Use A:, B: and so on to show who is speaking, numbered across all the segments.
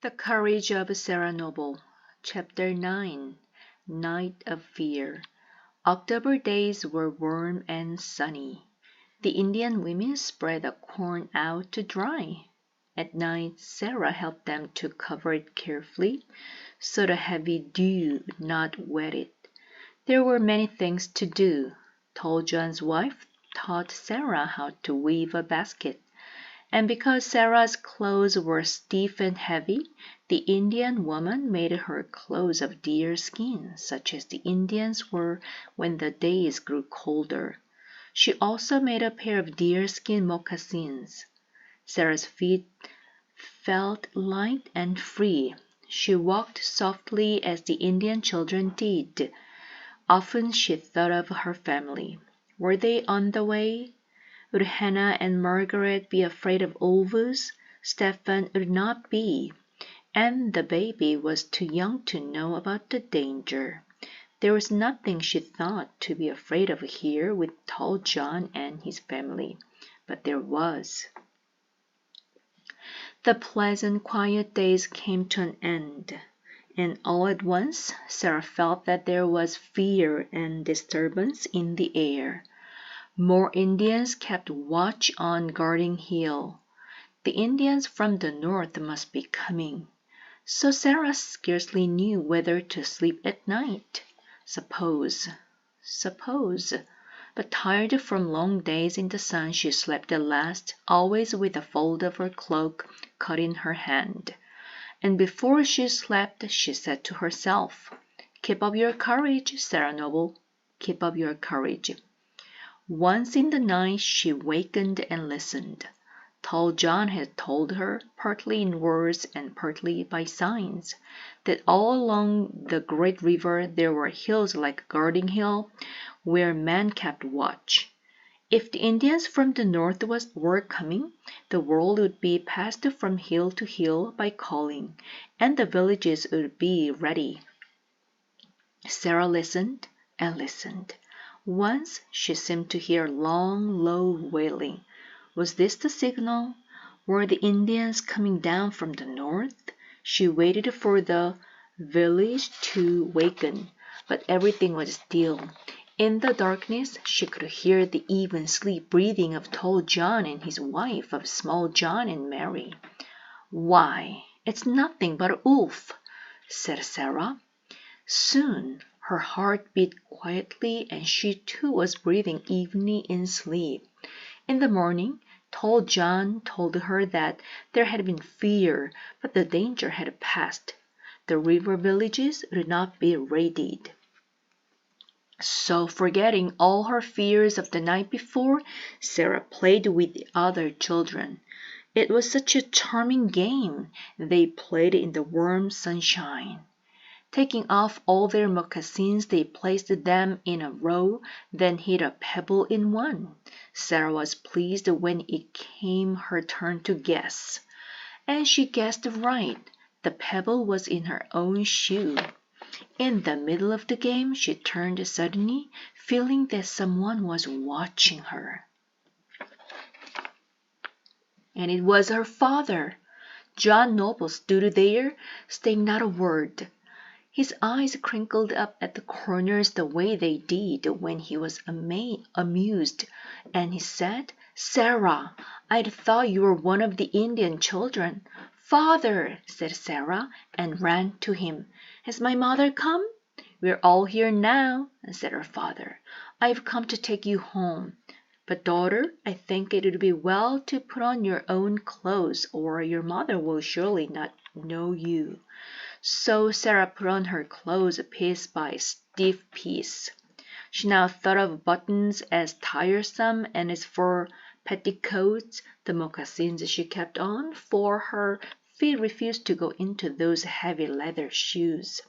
A: The Courage of Sarah Noble, Chapter 9. Night of Fear. October days were warm and sunny. The Indian women spread the corn out to dry. At night, Sarah helped them to cover it carefully so the heavy dew would not wet it. There were many things to do. Tall John's wife taught Sarah how to weave a basket. And because Sarah's clothes were stiff and heavy, the Indian woman made her clothes of deer skin, such as the Indians wore when the days grew colder. She also made a pair of deer skin moccasins. Sarah's feet felt light and free. She walked softly as the Indian children did. Often she thought of her family. Were they on the way? Would Hannah and Margaret be afraid of wolves? Stephen would not be, and the baby was too young to know about the danger. There was nothing she thought to be afraid of here with tall John and his family, but there was. The pleasant, quiet days came to an end, and all at once Sarah felt that there was fear and disturbance in the air. More Indians kept watch on Guarding Hill. The Indians from the north must be coming. So Sarah scarcely knew whether to sleep at night. Suppose. But tired from long days in the sun, she slept at last, always with a fold of her cloak cut in her hand. And before she slept, she said to herself, "Keep up your courage, Sarah Noble. Keep up your courage." Once in the night she wakened and listened. Tall John had told her, partly in words and partly by signs, that all along the great river there were hills like Guarding Hill, where men kept watch. If the Indians from the north were coming, the world would be passed from hill to hill by calling, and the villages would be ready. Sarah listened and listened. Once she seemed to hear long, low wailing. Was this the signal? Were the Indians coming down from the north? She waited for the village to waken, but everything was still. In the darkness she could hear the even sleep breathing of tall John and his wife, of small John and Mary. "Why, it's nothing but a wolf," said Sarah. Soon her heart beat quietly, and she too was breathing evenly in sleep. In the morning, tall John told her that there had been fear, but the danger had passed. The river villages would not be raided. So, forgetting all her fears of the night before, Sarah played with the other children. It was such a charming game. They played in the warm sunshine. Taking off all their moccasins, they placed them in a row, then hid a pebble in one. Sarah was pleased when it came her turn to guess. And she guessed right. The pebble was in her own shoe. In the middle of the game, she turned suddenly, feeling that someone was watching her. And it was her father. John Noble stood there, saying not a word. His eyes crinkled up at the corners the way they did when he was amused, and he said, "Sarah, I'd thought you were one of the Indian children." "Father," said Sarah, and ran to him. "Has my mother come?" "We're all here now," said her father. "I've come to take you home. But, daughter, I think it would be well to put on your own clothes, or your mother will surely not know you." So Sarah put on her clothes piece by stiff piece. She now thought of buttons as tiresome, and as for petticoats, the moccasins she kept on, for her feet refused to go into those heavy leather shoes.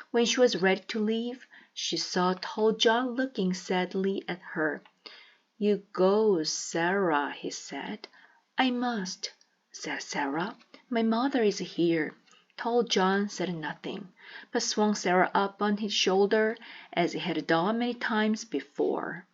A: When she was ready to leave, she saw tall John looking sadly at her. "You go, Sarah," he said. "I must," said Sarah. "My mother is here." Tall John said nothing, but swung Sarah up on his shoulder, as he had done many times before.